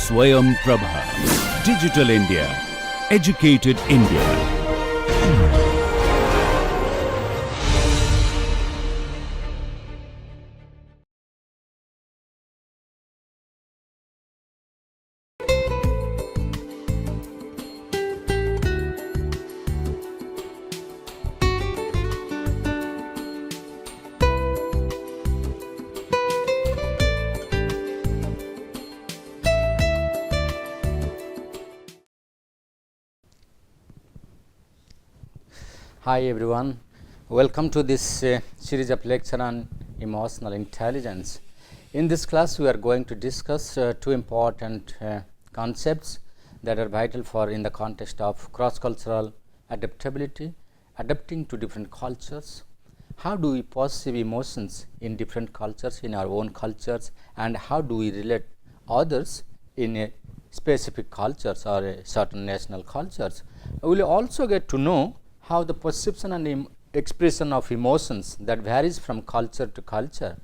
Swayam Prabha. Digital India. Educated India. Hi everyone, welcome to this series of lecture on emotional intelligence. In this class we are going to discuss two important concepts that are vital for in the context of cross-cultural adaptability, adapting to different cultures. How do we perceive emotions in different cultures, in our own cultures, and how do we relate others in a specific cultures or a certain national cultures. We will also get to know how the perception and expression of emotions that varies from culture to culture,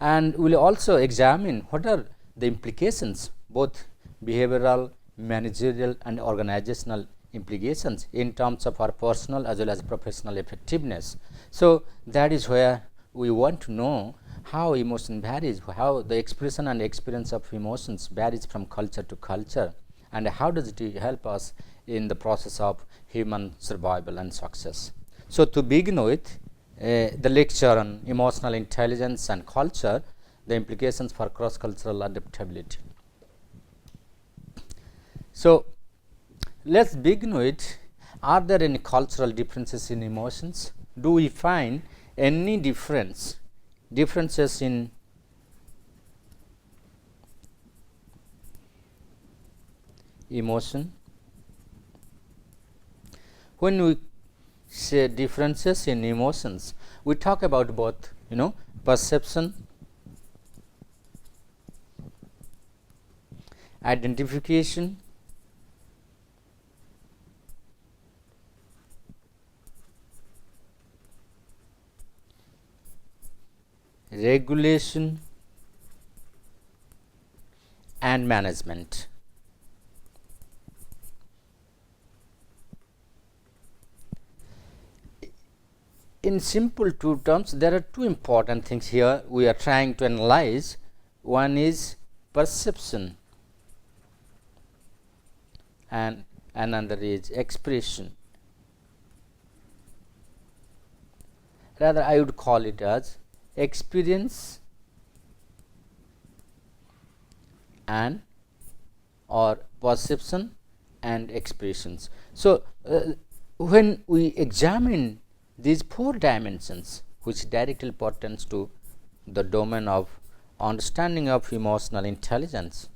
and we will also examine what are the implications, both behavioral, managerial and organizational implications in terms of our personal as well as professional effectiveness. So that is where we want to know how emotion varies, how the expression and experience of emotions varies from culture to culture, and how does it help us in the process of human survival and success. So to begin with the lecture on emotional intelligence and culture, the implications for cross-cultural adaptability. So let's begin with, are there any cultural differences in emotions? Do we find any differences in emotion? When we say differences in emotions, we talk about both, perception, identification, regulation and management. In simple two terms, there are two important things here we are trying to analyze. One is perception and another is expression. Rather, I would call it as experience and or perception and expressions. So when we examine these four dimensions, which directly pertains to the domain of understanding of emotional intelligence,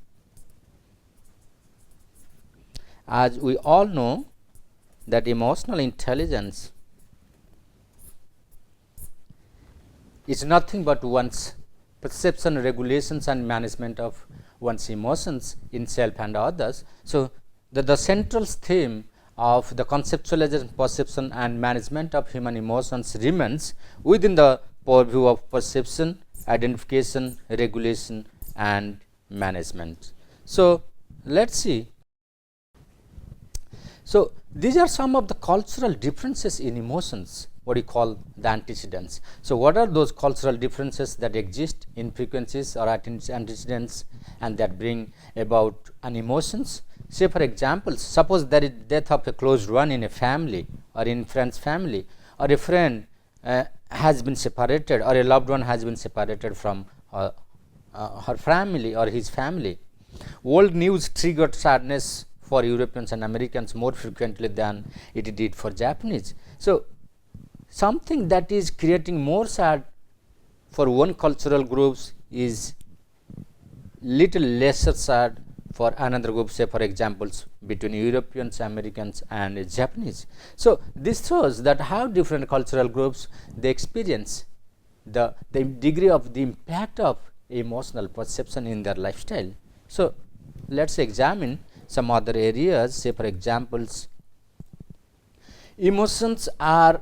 as we all know that emotional intelligence is nothing but one's perception, regulations and management of one's emotions in self and others. So the central theme of the conceptualization, perception and management of human emotions remains within the purview of perception, identification, regulation and management. So let's see. So these are some of the cultural differences in emotions, what we call the antecedents. So what are those cultural differences that exist in frequencies or antecedents and that bring about an emotions? Say for example, suppose there is death of a close one in a family or in friend's family, or a friend has been separated, or a loved one has been separated from her family or his family. World news triggered sadness for Europeans and Americans more frequently than it did for Japanese. So something that is creating more sad for one cultural groups is little lesser sad for another group, say for examples between Europeans, Americans and Japanese. So this shows that how different cultural groups they experience the degree of the impact of emotional perception in their lifestyle. So let's examine some other areas. Say for examples, emotions are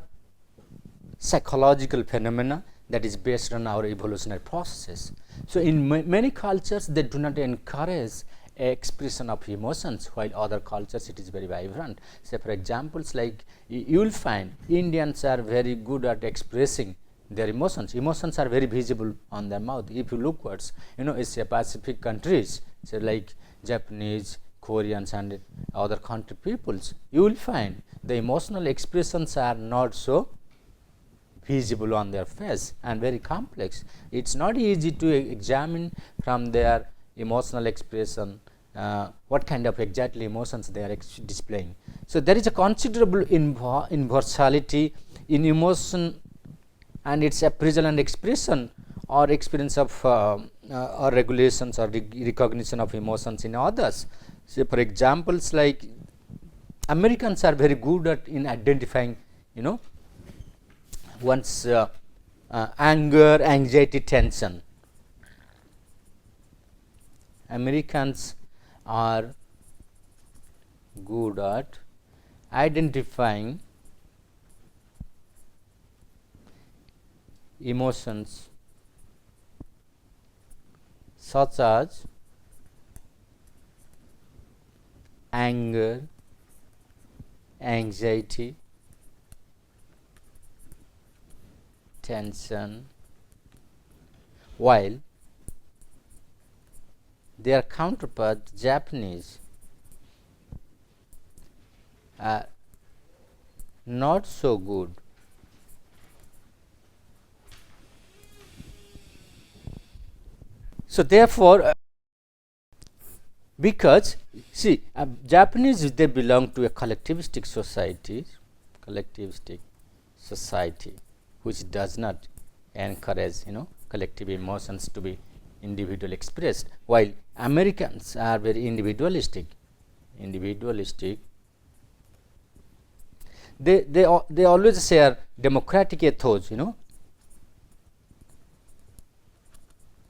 psychological phenomena that is based on our evolutionary processes. So in many cultures they do not encourage expression of emotions, while other cultures it is very vibrant. Say for examples, like you will find Indians are very good at expressing their emotions. Emotions are very visible on their mouth. If you look towards, Asia Pacific countries, say like Japanese, Koreans and other country peoples, you will find the emotional expressions are not so visible on their face and very complex. It is not easy to examine from their emotional expression what kind of exactly emotions they are displaying. So, there is a considerable universality in emotion and its appraisal and expression or experience of or regulations or recognition of emotions in others. So, for examples, like Americans are very good at in identifying one's anger, anxiety, tension. Americans are good at identifying emotions such as anger, anxiety, tension, while their counterpart Japanese are not so good. So, therefore, because see Japanese, they belong to a collectivistic society, which does not encourage collective emotions to be individual expressed, while Americans are very individualistic. They always share democratic ethos,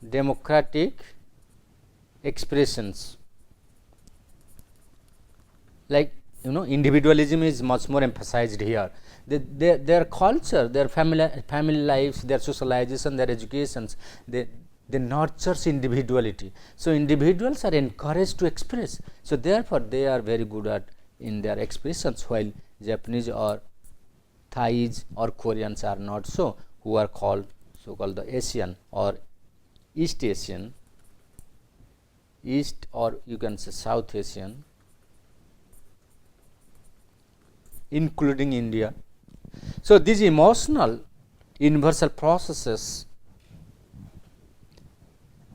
democratic expressions, like individualism is much more emphasized here. Their culture, their family lives, their socialization, their educations, they nurtures individuality. So, individuals are encouraged to express. So, therefore, they are very good at in their expressions, while Japanese or Thais or Koreans are not so, who are called so-called the Asian or East Asian, East or you can say South Asian, including India. So, these emotional universal processes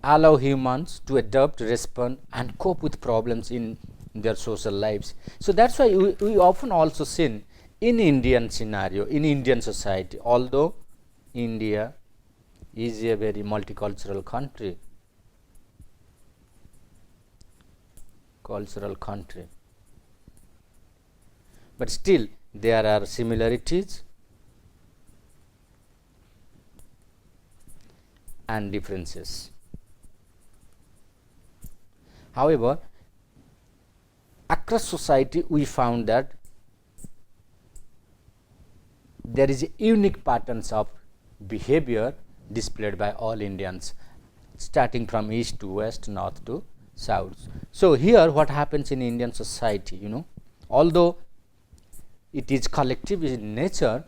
allow humans to adapt, respond and cope with problems in their social lives. So, that is why we often also seen in Indian scenario, in Indian society, although India is a very multicultural country, but still there are similarities and differences. However, across society we found that there is unique patterns of behavior displayed by all Indians, starting from east to west, north to south. So, here what happens in Indian society, although it is collective in nature,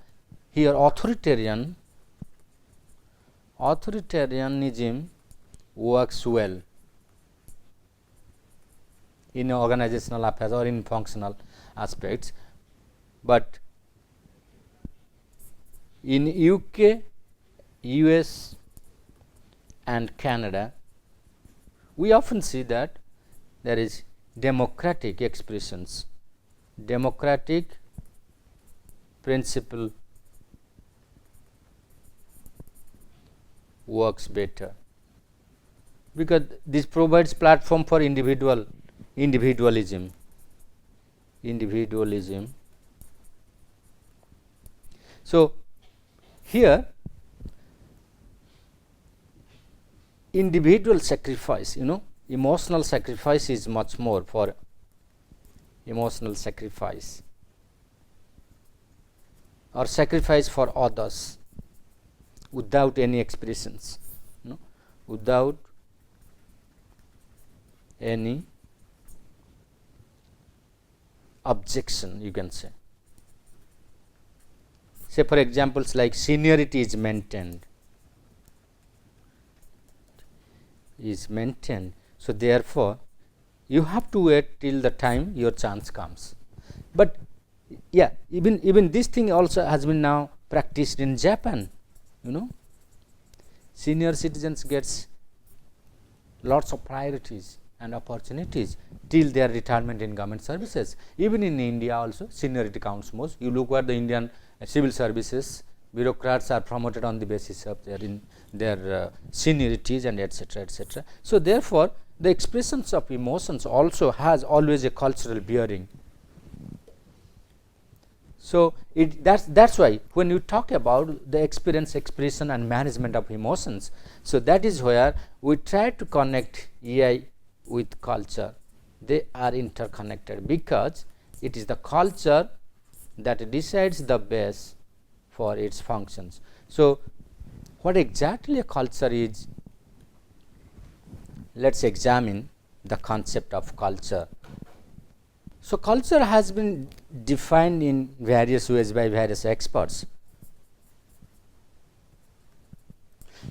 here authoritarianism works well in organizational affairs or in functional aspects, but in UK, US and Canada, we often see that there is democratic expressions, democratic principle works better, because this provides platform for individualism. So, here individual sacrifice, emotional sacrifice is much more for emotional sacrifice or sacrifice for others without any expressions, without any objection, you can say. Say for examples like seniority is maintained. So therefore, you have to wait till the time your chance comes. But yeah, even this thing also has been now practiced in Japan. Senior citizens gets lots of priorities and opportunities till their retirement in government services. Even in India also, seniority counts most. You look at the Indian civil services, bureaucrats are promoted on the basis of their seniorities and etc. etc. So therefore, the expressions of emotions also has always a cultural bearing. So that's why when you talk about the experience, expression and management of emotions, so that is where we try to connect EI with culture. They are interconnected because it is the culture that decides the base for its functions. So what exactly a culture is? Let's examine the concept of culture. So culture has been defined in various ways by various experts.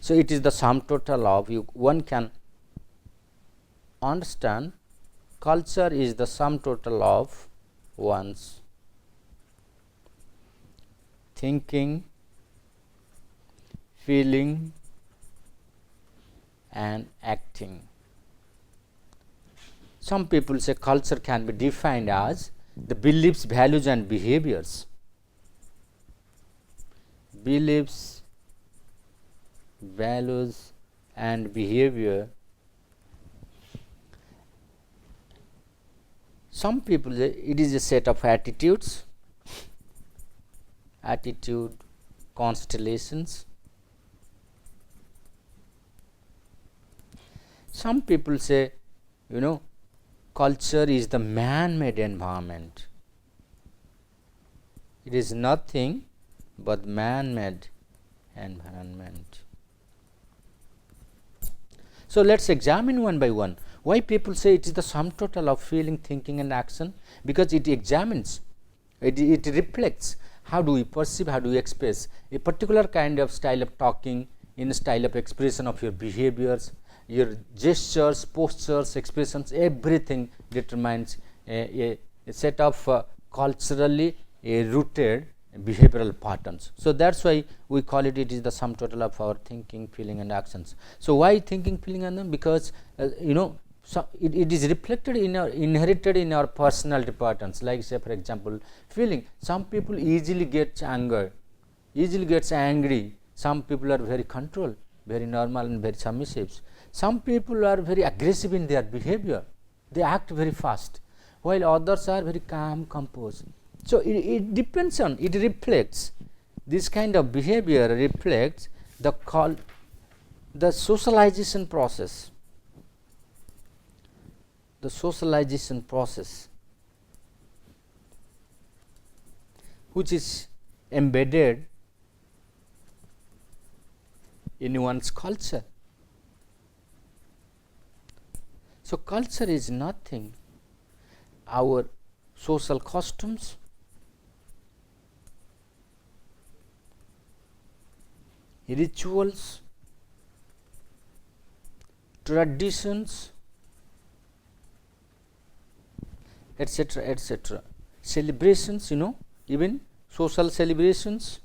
So it is the sum total of, one can understand culture is the sum total of one's thinking, feeling and acting. Some people say culture can be defined as the beliefs, values and behaviors. Beliefs, values and behavior. Some people say it is a set of attitudes, constellations. Some people say, culture is the man-made environment. It is nothing but man-made environment. So let's examine one by one why people say it is the sum total of feeling, thinking and action, because it examines, it reflects how do we perceive, how do we express a particular kind of style of talking, in style of expression of your behaviors, your gestures, postures, expressions, everything determines a set of culturally rooted behavioral patterns. So that's why we call it is the sum total of our thinking, feeling and actions. So why thinking, feeling and them? Because so it is reflected in our, inherited in our personality patterns. Like say for example, feeling, some people easily gets angry. Some people are very controlled, very normal and very submissive. Some people are very aggressive in their behavior, they act very fast, while others are very calm, composed. So it depends on, it reflects, this kind of behavior reflects the socialization process. The socialization process which is embedded in one's culture. So culture is nothing, our social customs, rituals, traditions, etc., etc. Celebrations, even social celebrations.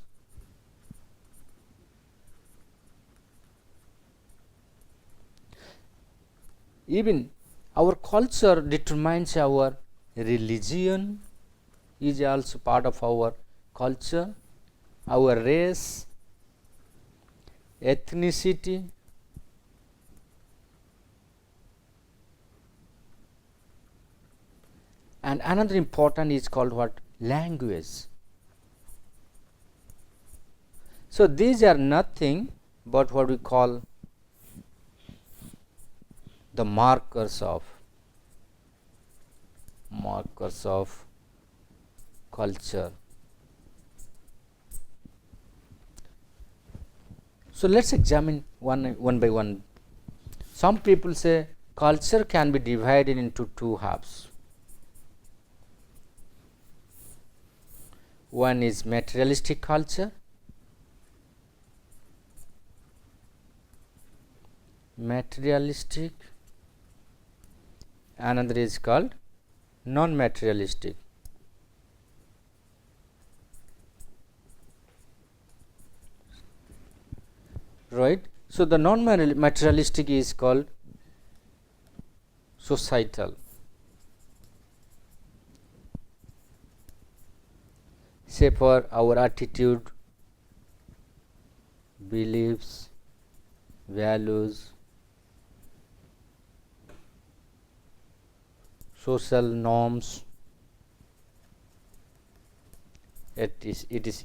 Even our culture determines our religion, is also part of our culture, our race, ethnicity, and another important is called what? Language. So these are nothing but what we call the markers of culture. So let's examine one by one. Some people say culture can be divided into two halves. One is materialistic culture, materialistic, another is called non-materialistic. Right. So the non-materialistic is called societal. Say for our attitude, beliefs, values, social norms. It is.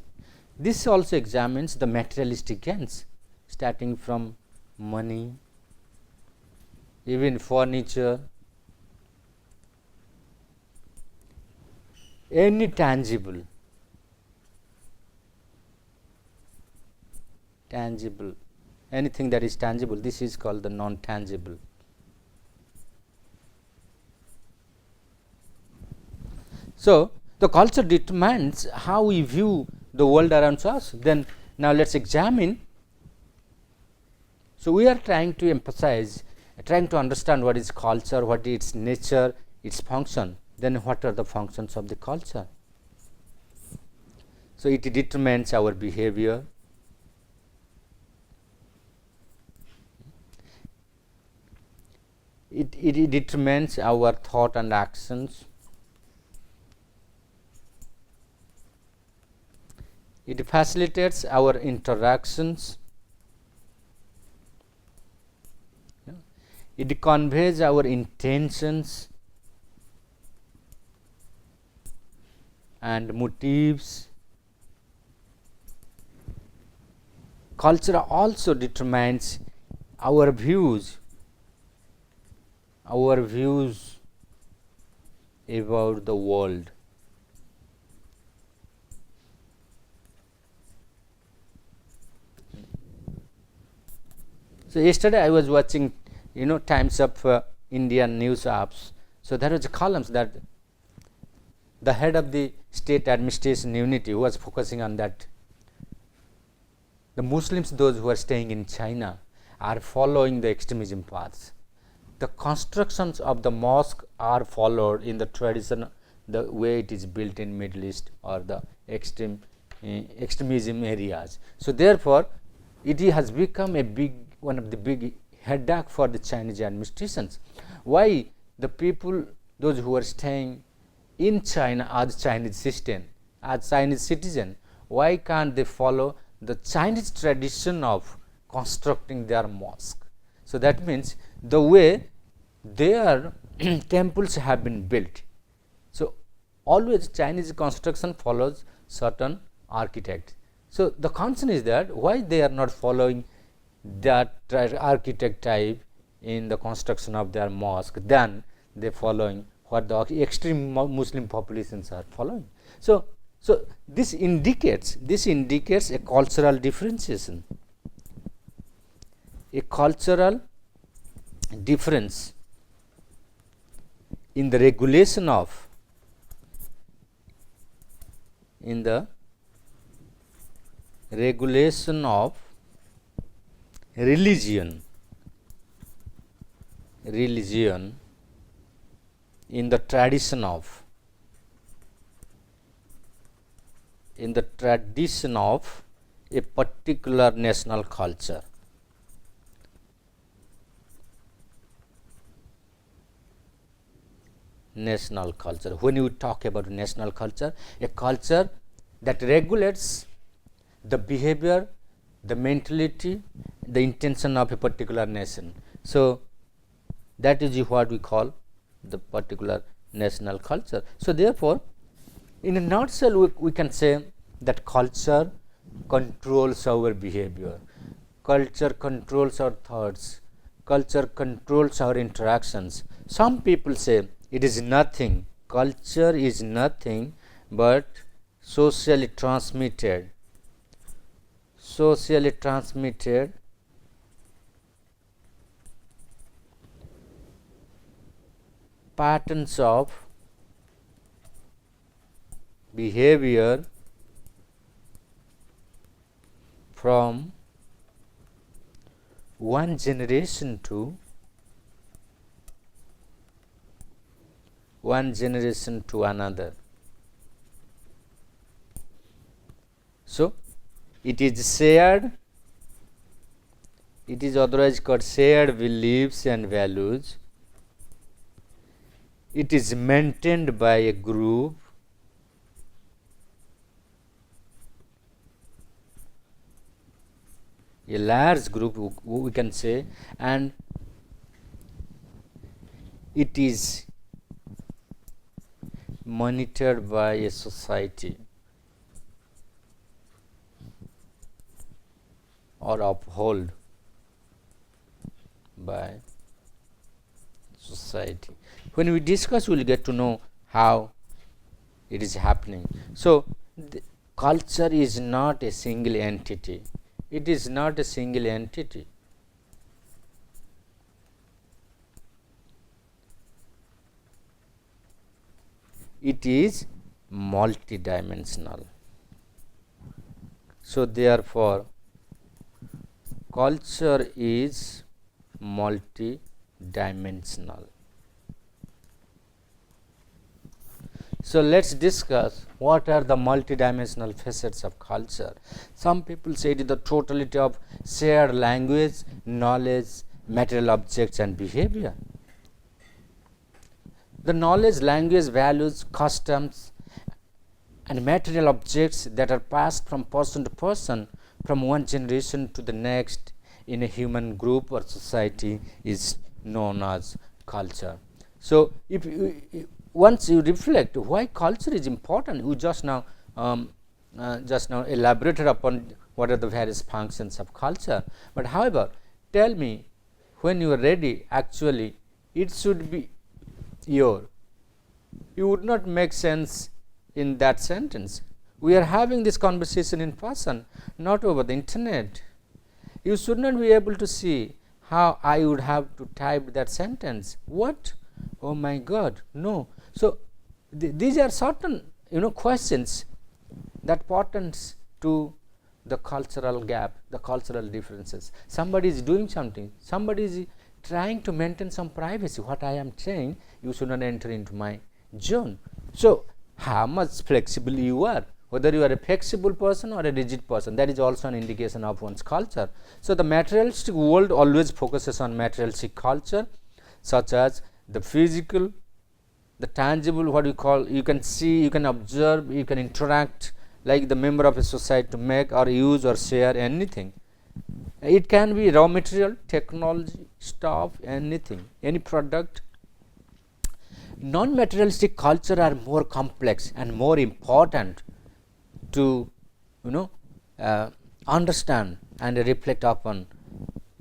This also examines the materialistic ends, starting from money, even furniture, any tangible, anything that is tangible. This is called the non-tangible. So the culture determines how we view the world around us. Then now let's examine. So we are trying to emphasize, trying to understand what is culture, what is its nature, its function. Then what are the functions of the culture? So it determines our behavior, it determines our thought and actions, it facilitates our interactions, it conveys our intentions and motives. Culture also determines our views about the world. So yesterday I was watching, Times of Indian news apps. So there was columns that the head of the state administration unit who was focusing on that the Muslims, those who are staying in China, are following the extremism paths. The constructions of the mosque are followed in the tradition, the way it is built in Middle East or the extremism areas. So therefore, it has become one of the big headache for the Chinese administrations. Why the people, those who are staying in China as Chinese citizen, why can't they follow the Chinese tradition of constructing their mosque? So that means the way their temples have been built. So always Chinese construction follows certain architect. So the concern is that why they are not following that architect type in the construction of their mosque, then they following what the extreme Muslim populations are following. So this indicates a cultural differentiation, a cultural difference in the regulation of religion, in the tradition of a particular national culture. National culture. When you talk about national culture, a culture that regulates the behavior, the mentality, the intention of a particular nation. So that is what we call the particular national culture. So therefore, in a nutshell, we can say that culture controls our behavior, culture controls our thoughts, culture controls our interactions. Some people say it is nothing, culture is nothing but socially transmitted patterns of behavior from one generation to another. So, it is shared, it is otherwise called shared beliefs and values. It is maintained by a group, a large group we can say, and it is monitored by a society or upheld by society. When we discuss, we will get to know how it is happening. So, culture is not a single entity. It is not a single entity. It is multidimensional. So, therefore, culture is multidimensional. So, let us discuss what are the multidimensional facets of culture. Some people say it is the totality of shared language, knowledge, material objects and behavior. The knowledge, language, values, customs and material objects that are passed from person to person, from one generation to the next in a human group or society is known as culture. So, if once you reflect why culture is important, you just now elaborated upon what are the various functions of culture. But however, tell me, when you are ready, actually it should be you would not make sense in that sentence. We are having this conversation in person, not over the internet. You should not be able to see how I would have to type that sentence. What? Oh my God, no. So, these are certain questions that pertains to the cultural gap, the cultural differences. Somebody is doing something, somebody is trying to maintain some privacy. What I am saying, you should not enter into my zone. So, how much flexible you are, whether you are a flexible person or a rigid person, that is also an indication of one's culture. So, the materialistic world always focuses on materialistic culture, such as the physical, the tangible, what you call, you can see, you can observe, you can interact like the member of a society to make or use or share anything. It can be raw material, technology, stuff, anything, any product. Non-materialistic culture are more complex and more important to understand and reflect upon,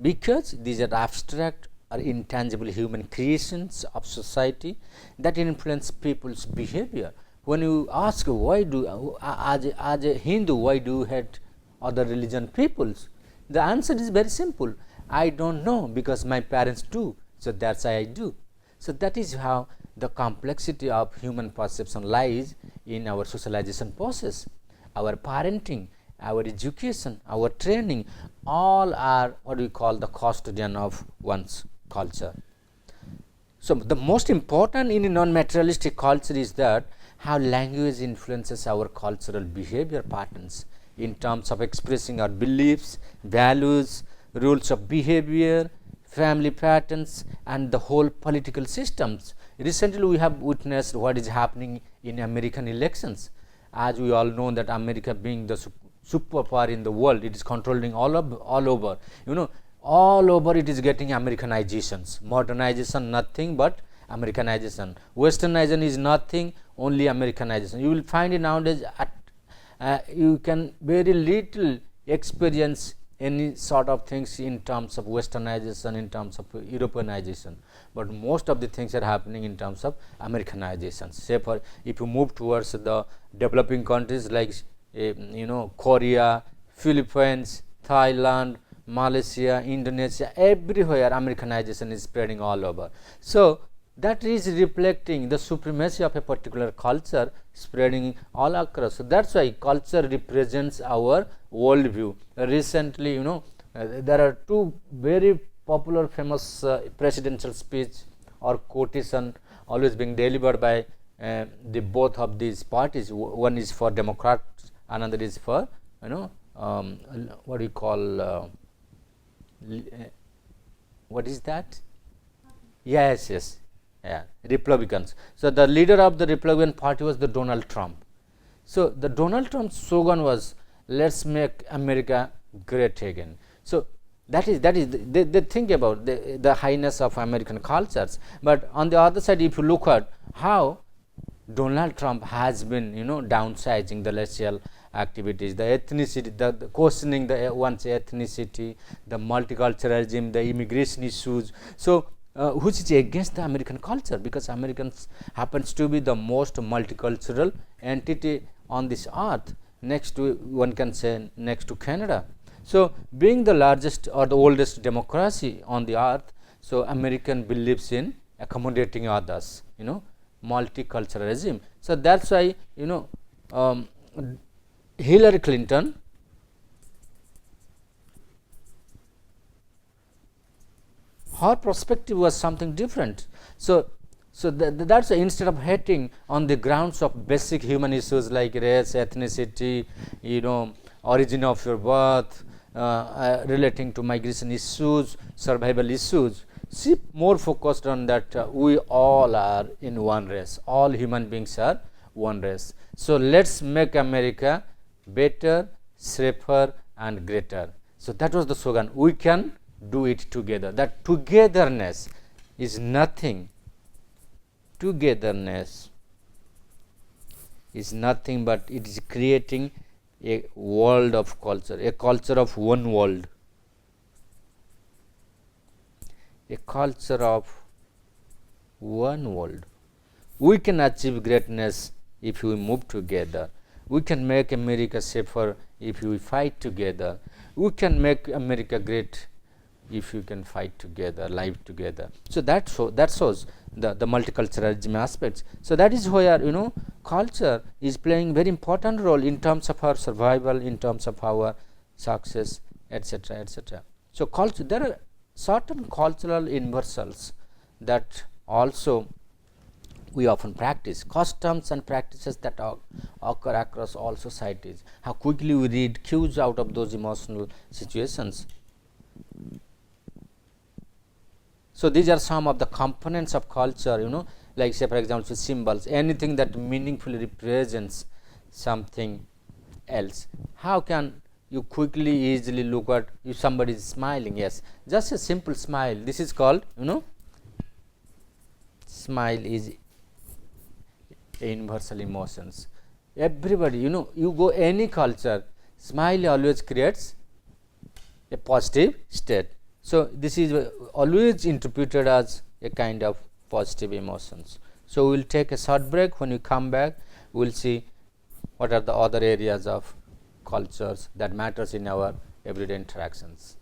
because these are abstract or intangible human creations of society that influence people's behavior. When you ask why do as a Hindu, why do you hate other religion peoples, the answer is very simple. I don't know, because my parents do, so that's why I do. So, that is how the complexity of human perception lies in our socialization process. Our parenting, our education, our training, all are what we call the custodian of one's culture. So, the most important in a non-materialistic culture is that how language influences our cultural behavior patterns in terms of expressing our beliefs, values, rules of behavior, family patterns and the whole political systems. Recently, we have witnessed what is happening in American elections. As we all know that America being the superpower in the world, it is controlling all over, all over it is getting Americanizations. Modernization nothing but Americanization. Westernization is nothing, only Americanization. You will find it nowadays you can very little experience any sort of things in terms of westernization, in terms of Europeanization, but most of the things are happening in terms of Americanization. Say for if you move towards the developing countries like Korea, Philippines, Thailand, Malaysia, Indonesia, everywhere Americanization is spreading all over. So, that is reflecting the supremacy of a particular culture spreading all across. So that's why culture represents our worldview. Recently, there are two very popular famous presidential speech or quotation always being delivered by the both of these parties. One is for Democrats, another is for what do you call what is that? Yes, yeah, Republicans. So the leader of the Republican Party was the Donald Trump. So the Donald Trump's slogan was, "Let's make America great again." So that is they think about the highness of American cultures. But on the other side, if you look at how Donald Trump has been downsizing the racial activities, the ethnicity, the questioning the one's ethnicity, the multiculturalism, the immigration issues. So which is against the American culture, because Americans happens to be the most multicultural entity on this earth, next to, one can say, next to Canada. So being the largest or the oldest democracy on the earth, so American believes in accommodating others, multiculturalism. So that's why Hillary Clinton her perspective was something different. So that's why instead of hating on the grounds of basic human issues like race, ethnicity, origin of your birth, relating to migration issues, survival issues, she more focused on that we all are in one race, all human beings are one race. So let's make America better, safer and greater. So that was the slogan. We can do it together. That togetherness is nothing. Togetherness is nothing but it is creating a world of culture, a culture of one world, a culture of one world. We can achieve greatness if we move together. We can make America safer if we fight together. We can make America great if you can fight together, live together. So that shows the multiculturalism aspects. So that is where culture is playing very important role in terms of our survival, in terms of our success, etc., etc. So culture, there are certain cultural universals that also we often practice, customs and practices that occur across all societies. How quickly we read cues out of those emotional situations. So these are some of the components of culture, like say for example symbols, anything that meaningfully represents something else. How can you quickly, easily look at if somebody is smiling? Yes, just a simple smile. This is called, smile is a universal emotions. Everybody, you go any culture, smile always creates a positive state. So this is always interpreted as a kind of positive emotions. So we will take a short break. When we come back, we will see what are the other areas of cultures that matters in our everyday interactions.